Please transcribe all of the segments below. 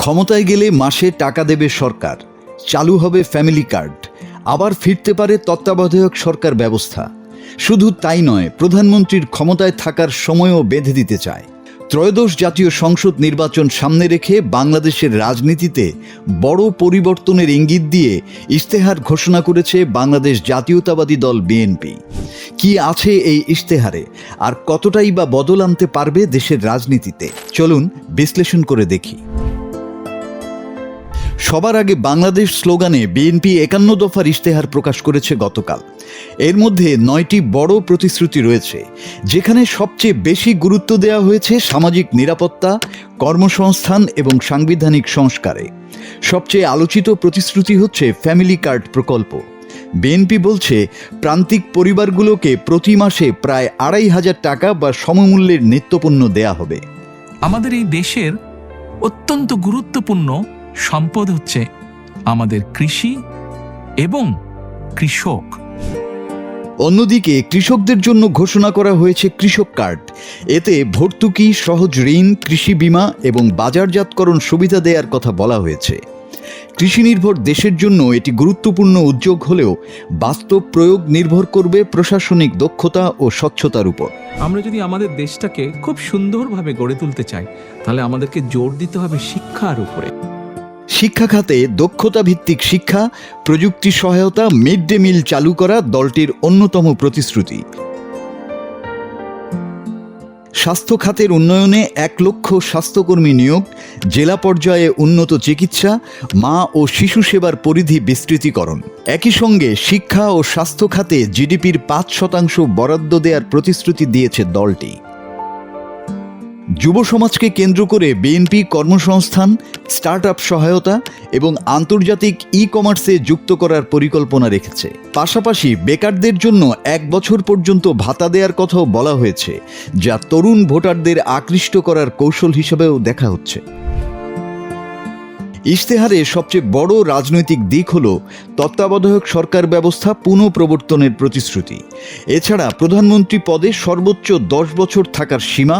ক্ষমতায় গেলে মাসে টাকা দেবে সরকার, চালু হবে ফ্যামিলি কার্ড, আবার ফিরতে পারে তত্ত্বাবধায়ক সরকার ব্যবস্থা। শুধু তাই নয়, প্রধানমন্ত্রীর ক্ষমতায় থাকার সময়ও বেঁধে দিতে চায়। ত্রয়োদশ জাতীয় সংসদ নির্বাচন সামনে রেখে বাংলাদেশের রাজনীতিতে বড় পরিবর্তনের ইঙ্গিত দিয়ে ইশতেহার ঘোষণা করেছে বাংলাদেশ জাতীয়তাবাদী দল বিএনপি। কি আছে এই ইশতেহারে, আর কতটাই বা বদল আনতে পারবে দেশের রাজনীতিতে, চলুন বিশ্লেষণ করে দেখি। সবার আগে বাংলাদেশ স্লোগানে বিএনপি 51 দফার ইশতেহার প্রকাশ করেছে গতকাল। এর মধ্যে 9টি বড় প্রতিশ্রুতি রয়েছে, যেখানে সবচেয়ে বেশি গুরুত্ব দেওয়া হয়েছে সামাজিক নিরাপত্তা, কর্মসংস্থান এবং সাংবিধানিক সংস্কারে। সবচেয়ে আলোচিত প্রতিশ্রুতি হচ্ছে ফ্যামিলি কার্ড প্রকল্প। বিএনপি বলছে, প্রান্তিক পরিবারগুলোকে প্রতি মাসে প্রায় 2,500 টাকা বা সমমূল্যের নিত্যপণ্য দেয়া হবে। আমাদের এই দেশের অত্যন্ত গুরুত্বপূর্ণ সম্পদ হচ্ছে আমাদের কৃষি এবং কৃষক। অন্যদিকে কৃষকদের জন্য ঘোষণা করা হয়েছে কৃষক কার্ড। এতে ভর্তুকি, সহজ ঋণ, কৃষি বীমা এবং বাজারজাতকরণ সুবিধা দেওয়ার কথা বলা হয়েছে। কৃষি নির্ভর দেশের জন্য এটি গুরুত্বপূর্ণ উদ্যোগ হলেও বাস্তব প্রয়োগ নির্ভর করবে প্রশাসনিক দক্ষতা ও স্বচ্ছতার উপর। আমরা যদি আমাদের দেশটাকে খুব সুন্দরভাবে গড়ে তুলতে চাই, তাহলে আমাদেরকে জোর দিতে হবে শিক্ষার উপরে। শিক্ষা খাতে দক্ষতা ভিত্তিক শিক্ষা, প্রযুক্তি সহায়তা, মিড ডে মিল চালু করা দলটির অন্যতম প্রতিশ্রুতি। স্বাস্থ্য খাতের উন্নয়নে 1 লক্ষ স্বাস্থ্যকর্মী নিয়োগ, জেলা পর্যায়ে উন্নত চিকিৎসা, মা ও শিশু সেবার পরিধি বিস্তৃতীকরণ। একই সঙ্গে শিক্ষা ও স্বাস্থ্য খাতে জিডিপির 5% বরাদ্দ দেওয়ার প্রতিশ্রুতি দিয়েছে দলটি। যুব সমাজকে কেন্দ্র করে বিএনপি কর্মসংস্থান, স্টার্টআপ সহায়তা এবং আন্তর্জাতিক ই-কমার্সে যুক্ত করার পরিকল্পনা রেখেছে। পাশাপাশি বেকারদের জন্য 1 বছর পর্যন্ত ভাতা দেওয়ার কথাও বলা হয়েছে, যা তরুণ ভোটারদের আকৃষ্ট করার কৌশল হিসেবেও দেখা হচ্ছে। ইশতেহারে সবচেয়ে বড় রাজনৈতিক দিক হল তত্ত্বাবধায়ক সরকার ব্যবস্থা পুনঃপ্রবর্তনের প্রতিশ্রুতি। এছাড়া প্রধানমন্ত্রী পদে সর্বোচ্চ 10 বছর থাকার সীমা,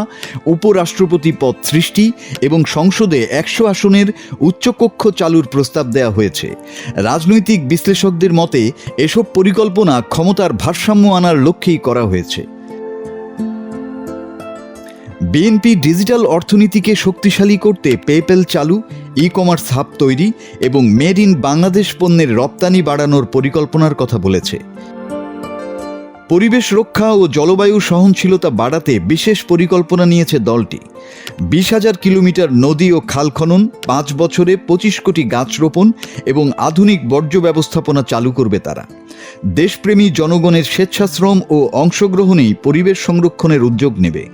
উপরাষ্ট্রপতি পদ সৃষ্টি এবং সংসদে 100 আসনের উচ্চকক্ষ চালুর প্রস্তাব দেওয়া হয়েছে। রাজনৈতিক বিশ্লেষকদের মতে এসব পরিকল্পনা ক্ষমতার ভারসাম্য আনার লক্ষ্যেই করা হয়েছে। বিএনপি ডিজিটাল অর্থনীতিকে শক্তিশালী করতে পেপ্যাল চালু, ই-কমার্স হাব তৈরি এবং মেড ইন বাংলাদেশ পণ্যের রপ্তানি বাড়ানোর পরিকল্পনার কথা বলেছে। পরিবেশ রক্ষা ও জলবায়ু সহনশীলতা বাড়াতে বিশেষ পরিকল্পনা নিয়েছে দলটি। 20,000 কিলোমিটার নদী ও খাল খনন, 5 বছরে 25 কোটি গাছ রোপণ এবং আধুনিক বর্জ্য ব্যবস্থাপনা চালু করবে তারা। দেশপ্রেমী জনগণের স্বেচ্ছাশ্রম ও অংশগ্রহণেই পরিবেশ সংরক্ষণের উদ্যোগ নেবে।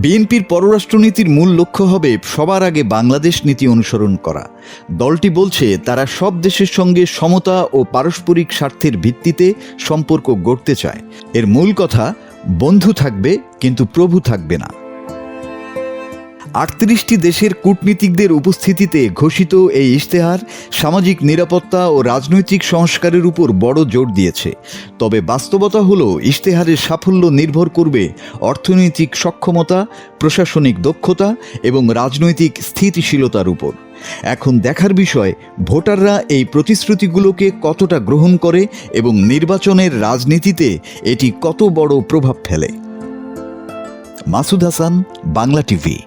বিএনপির পররাষ্ট্রনীতির মূল লক্ষ্য হবে সবার আগে বাংলাদেশ নীতি অনুসরণ করা। দলটি বলছে, তারা সব দেশের সঙ্গে সমতা ও পারস্পরিক স্বার্থের ভিত্তিতে সম্পর্ক গড়তে চায়। এর মূল কথা, বন্ধু থাকবে কিন্তু প্রভু থাকবে না। 38টি দেশের কূটনীতিকদের উপস্থিতিতে ঘোষিত এই ইশতেহার সামাজিক নিরাপত্তা ও রাজনৈতিক সংস্কারের উপর বড় জোর দিয়েছে। তবে বাস্তবতা হলো, ইশতেহারের সাফল্য নির্ভর করবে অর্থনৈতিক সক্ষমতা, প্রশাসনিক দক্ষতা এবং রাজনৈতিক স্থিতিশীলতার উপর। এখন দেখার বিষয়, ভোটাররা এই প্রতিশ্রুতিগুলোকে কতটা গ্রহণ করে এবং নির্বাচনের রাজনীতিতে এটি কত বড় প্রভাব ফেলে। মাসুদ হাসান, বাংলা টিভি।